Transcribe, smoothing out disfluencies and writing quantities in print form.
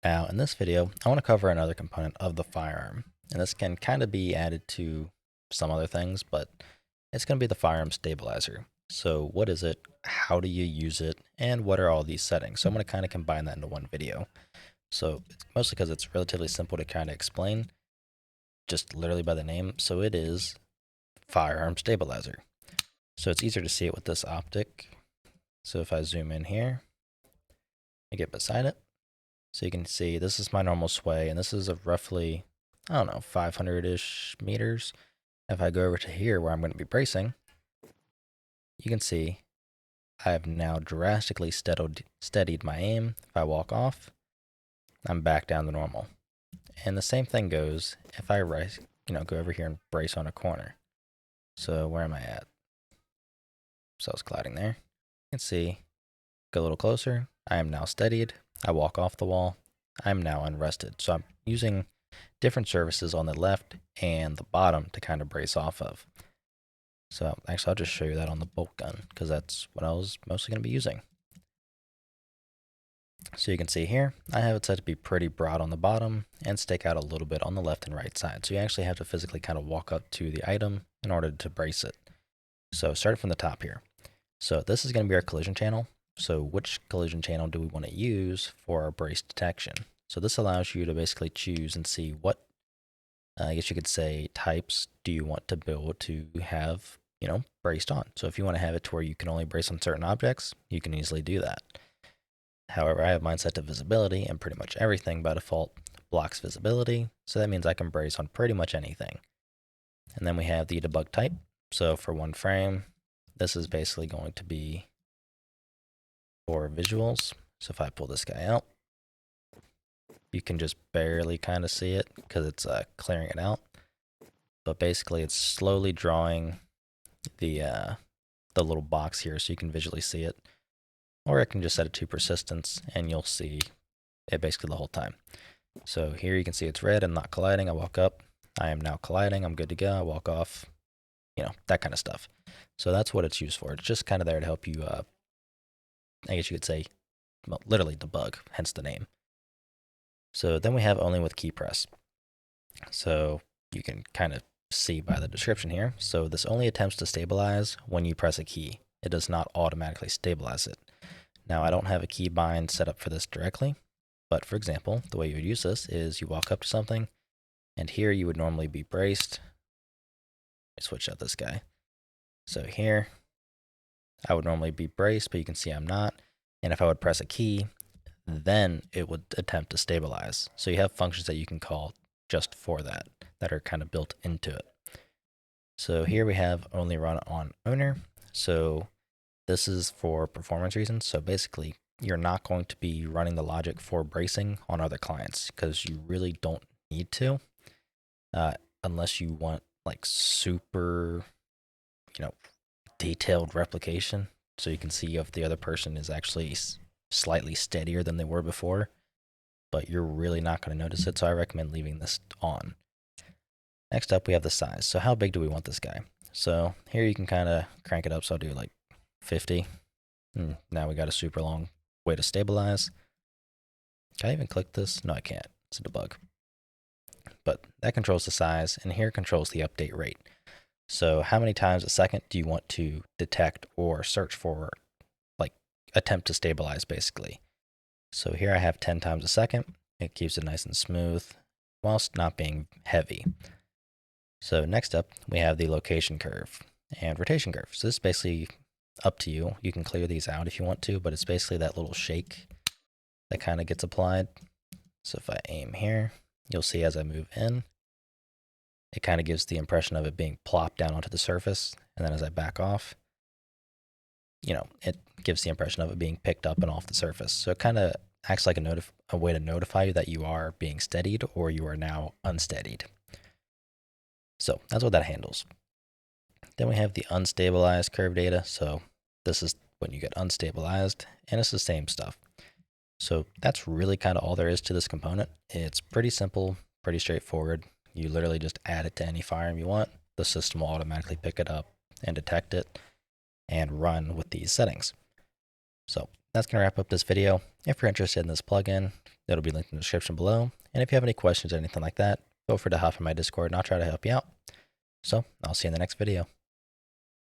Now, in this video, I want to cover another component of the firearm, and this can kind of be added to some other things, but it's going to be the firearm stabilizer. So what is it, how do you use it, and what are all these settings? So I'm going to kind of combine that into one video. So it's mostly because it's relatively simple to kind of explain, just literally by the name. So it is firearm stabilizer. So it's easier to see it with this optic. So if I zoom in here, I get beside it. So you can see this is my normal sway, and this is a roughly, I don't know, 500-ish meters. If I go over to here where I'm going to be bracing, you can see I have now drastically steadied my aim. If I walk off, I'm back down to normal. And the same thing goes if I go over here and brace on a corner. So where am I at? So I was colliding there. You can see, go a little closer. I am now steadied. I walk off the wall. I'm now unrested. So I'm using different surfaces on the left and the bottom to kind of brace off of. So actually, I'll just show you that on the bolt gun because that's what I was mostly going to be using. So you can see here, I have it set to be pretty broad on the bottom and stick out a little bit on the left and right side. So you actually have to physically kind of walk up to the item in order to brace it. So starting from the top here. So this is going to be our collision channel. So which collision channel do we want to use for our brace detection? So this allows you to basically choose and see what, I guess you could say, types do you want to be able to have, braced on. So if you want to have it to where you can only brace on certain objects, you can easily do that. However, I have mine set to visibility, and pretty much everything by default blocks visibility. So that means I can brace on pretty much anything. And then we have the debug type. So for one frame, this is basically going to be for visuals. So if I pull this guy out, you can just barely kind of see it because it's clearing it out. But basically, it's slowly drawing the little box here so you can visually see it. Or I can just set it to persistence and you'll see it basically the whole time. So here you can see it's red and not colliding. I walk up, I am now colliding, I'm good to go. I walk off, that kind of stuff. So that's what it's used for. It's just kind of there to help you, I guess you could say, well, literally debug, hence the name. So then we have only with key press. So you can kind of see by the description here. So this only attempts to stabilize when you press a key. It does not automatically stabilize it. Now I don't have a key bind set up for this directly, but for example, the way you would use this is you walk up to something, and here you would normally be braced. Let me switch out this guy. So here, I would normally be braced, but you can see I'm not. And if I would press a key, then it would attempt to stabilize. So you have functions that you can call just for that are kind of built into it. So here we have only run on owner. So this is for performance reasons. So basically, you're not going to be running the logic for bracing on other clients because you really don't need to, unless you want like super, detailed replication. So you can see if the other person is actually slightly steadier than they were before, but you're really not going to notice it. So I recommend leaving this on. Next up, we have the size. So how big do we want this guy? So here you can kind of crank it up. So I'll do like 50. Now we got a super long way to stabilize. Can I even click this? No, I can't. It's a debug. But that controls the size, and here controls the update rate. So how many times a second do you want to detect or search for, like attempt to stabilize basically? So here I have 10 times a second. It keeps it nice and smooth whilst not being heavy. So next up, we have the location curve and rotation curve. So this is basically up to you. You can clear these out if you want to, but it's basically that little shake that kind of gets applied. So if I aim here, you'll see as I move in, it kind of gives the impression of it being plopped down onto the surface. And then as I back off, it gives the impression of it being picked up and off the surface. So it kind of acts like a way to notify you that you are being steadied or you are now unsteadied. So that's what that handles. Then we have the unstabilized curve data. So this is when you get unstabilized, and it's the same stuff. So that's really kind of all there is to this component. It's pretty simple, pretty straightforward. You literally just add it to any firearm you want. The system will automatically pick it up and detect it and run with these settings. So that's going to wrap up this video. If you're interested in this plugin, It'll be linked in the description below. And if you have any questions or anything like that, feel free to hop in my Discord and I'll try to help you out. So I'll see you in the next video.